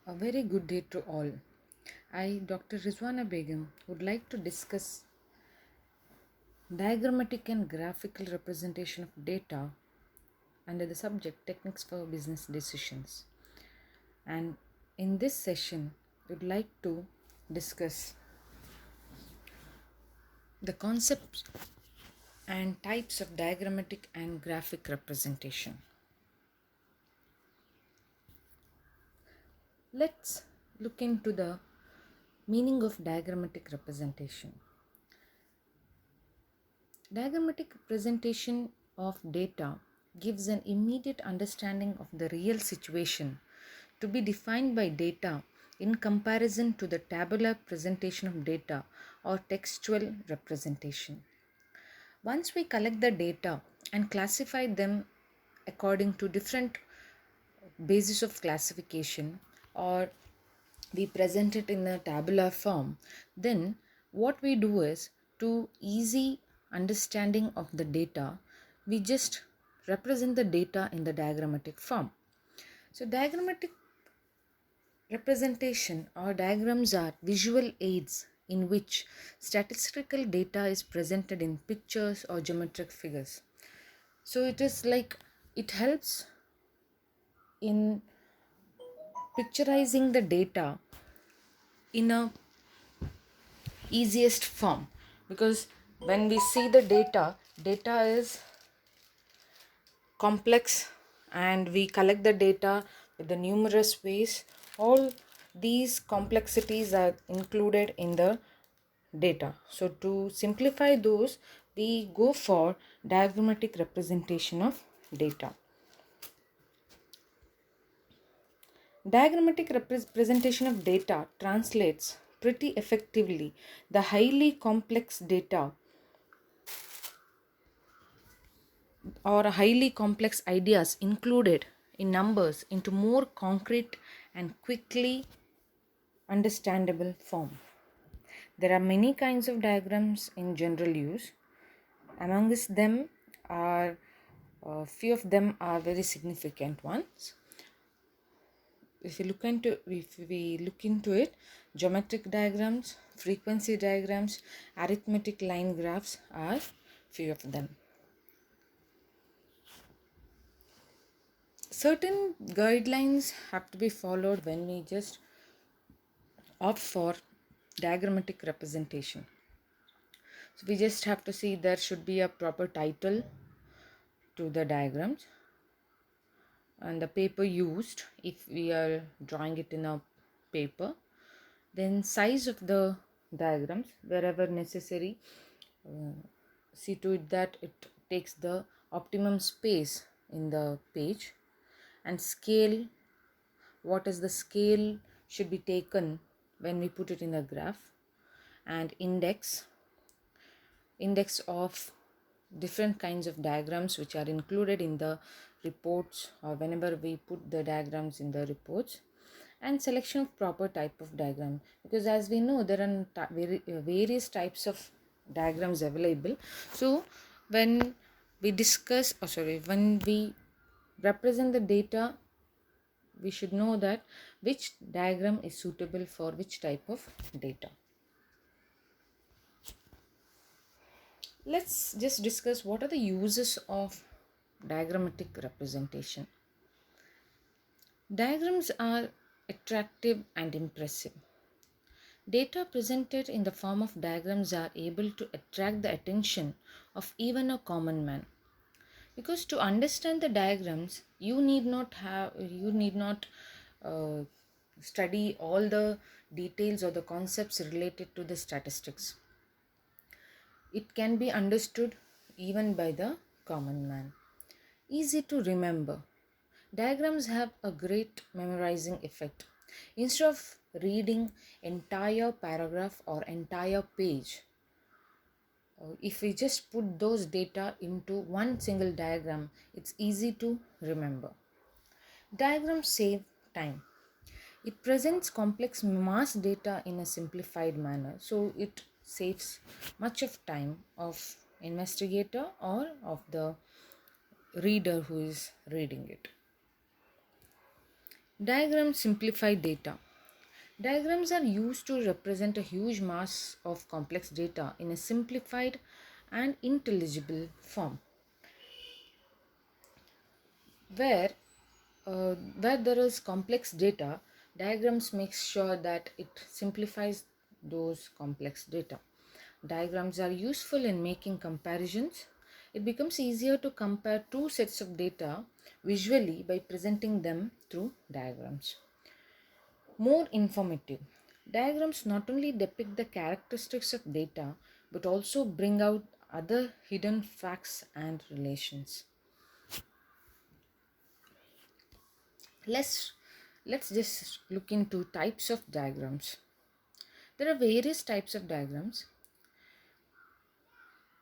A very good day to all. I, Dr. Rizwana Begum, would like to discuss diagrammatic and graphical representation of data under the subject Techniques for Business Decisions. And in this session, we would like to discuss the concepts and types of diagrammatic and graphic representation. Let's look into the meaning of diagrammatic representation. Diagrammatic representation of data gives an immediate understanding of the real situation to be defined by data in comparison to the tabular presentation of data or textual representation. Once we collect the data and classify them according to different basis of classification, or we present it in a tabular form, then what we do is, to easy understanding of the data, we just represent the data in the diagrammatic form. So diagrammatic representation or diagrams are visual aids in which statistical data is presented in pictures or geometric figures. So it helps in picturizing the data in a easiest form, because when we see the data is complex and we collect the data with the numerous ways. All these complexities are included in the data. So to simplify those, we go for diagrammatic representation of data. Diagrammatic representation of data translates pretty effectively the highly complex data or highly complex ideas included in numbers into more concrete and quickly understandable form. There are many kinds of diagrams in general use. Amongst them are few of them are very significant ones. If we look into it, geometric diagrams, frequency diagrams, arithmetic line graphs are few of them. Certain guidelines have to be followed when we just opt for diagrammatic representation. So we just have to see there should be a proper title to the diagrams, and the paper used if we are drawing it in a paper, then size of the diagrams wherever necessary, see to it that it takes the optimum space in the page, and scale, what is the scale should be taken when we put it in a graph, and index of different kinds of diagrams which are included in the reports or whenever we put the diagrams in the reports, and selection of proper type of diagram, because as we know there are various types of diagrams available. So when when we represent the data, we should know that which diagram is suitable for which type of data. Let's just discuss what are the uses of diagrammatic representation. Diagrams are attractive and impressive. Data presented in the form of diagrams are able to attract the attention of even a common man. Because to understand the diagrams, you need not study all the details or the concepts related to the statistics. It can be understood even by the common man. Easy to remember. Diagrams have a great memorizing effect. Instead of reading entire paragraph or entire page, if we just put those data into one single diagram, it's easy to remember. Diagrams save time. It presents complex mass data in a simplified manner, so it saves much of time of investigator or of the reader who is reading it. Diagrams simplify data. Diagrams are used to represent a huge mass of complex data in a simplified and intelligible form. Where where there is complex data, diagrams make sure that it simplifies those complex data. Diagrams are useful in making comparisons. It becomes easier to compare two sets of data visually by presenting them through diagrams. More informative. Diagrams not only depict the characteristics of data but also bring out other hidden facts and relations. Let's let's just look into types of diagrams. There are various types of diagrams.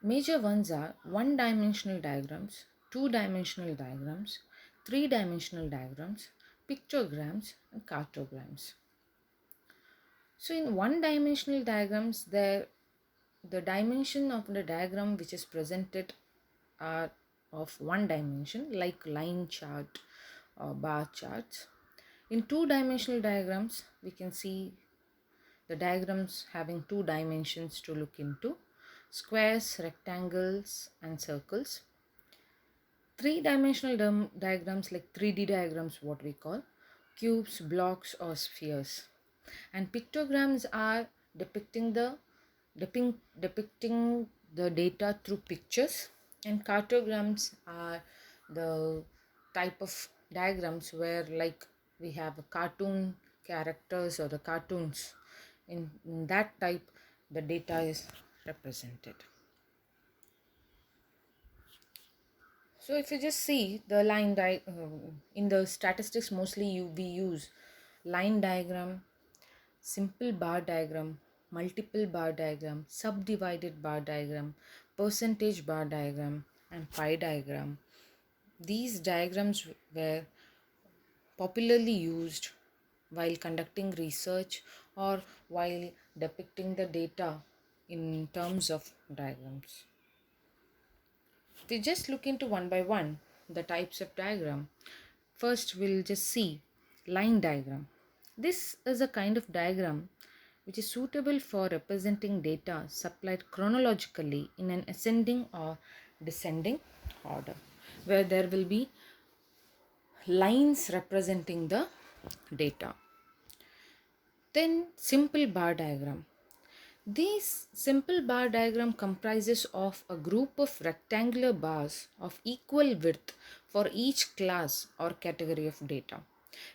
Major ones are one-dimensional diagrams, two-dimensional diagrams, three-dimensional diagrams, pictograms, and cartograms. So in one-dimensional diagrams, the dimension of the diagram which is presented are of one dimension, like line chart or bar charts. In two-dimensional diagrams, we can see the diagrams having two dimensions to look into: squares, rectangles, and circles. Three-dimensional diagrams, like 3D diagrams, what we call cubes, blocks, or spheres. And pictograms are depicting the data through pictures. And cartograms are the type of diagrams where, like, we have a cartoon characters or the cartoons. In that type, the data is represented. So if you just see the in the statistics, mostly we use line diagram, simple bar diagram, multiple bar diagram, subdivided bar diagram, percentage bar diagram, and pie diagram. These diagrams were popularly used while conducting research or while depicting the data in terms of diagrams. We just look into one by one the types of diagram. First, we'll just see line diagram. This is a kind of diagram which is suitable for representing data supplied chronologically in an ascending or descending order, where there will be lines representing the data. Then simple bar diagram. This simple bar diagram comprises of a group of rectangular bars of equal width for each class or category of data.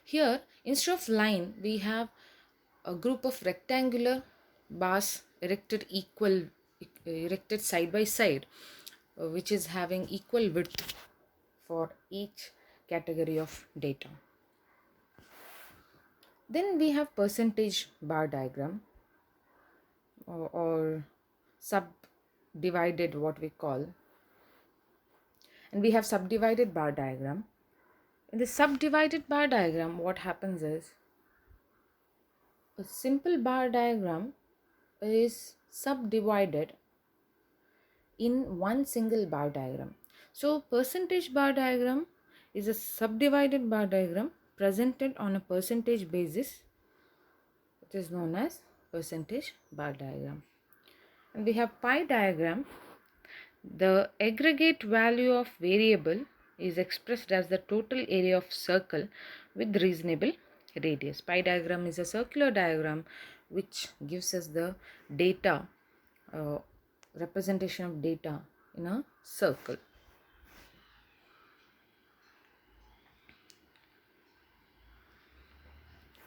Here, instead of line, we have a group of rectangular bars erected side by side, which is having equal width for each category of data. Then we have percentage bar diagram, or subdivided, what we call, and we have subdivided bar diagram. In the subdivided bar diagram, what happens is a simple bar diagram is subdivided in one single bar diagram. So percentage bar diagram is a subdivided bar diagram presented on a percentage basis. It is known as percentage bar diagram. And we have pie diagram. The aggregate value of variable is expressed as the total area of circle with reasonable radius. Pie diagram is a circular diagram which gives us the data, representation of data in a circle.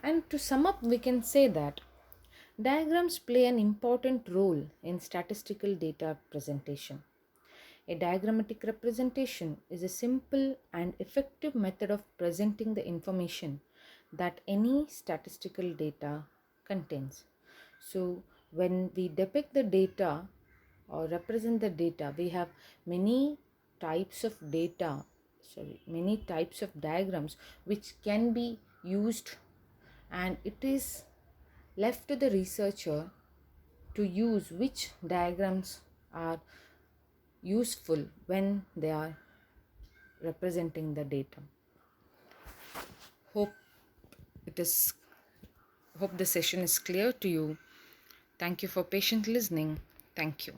And to sum up, we can say that diagrams play an important role in statistical data presentation. A diagrammatic representation is a simple and effective method of presenting the information that any statistical data contains. So, when we depict the data or represent the data, we have many types of many types of diagrams which can be used, and it is left to the researcher to use which diagrams are useful when they are representing the data. Hope it is hope the session is clear to you. Thank you for patient listening. Thank you.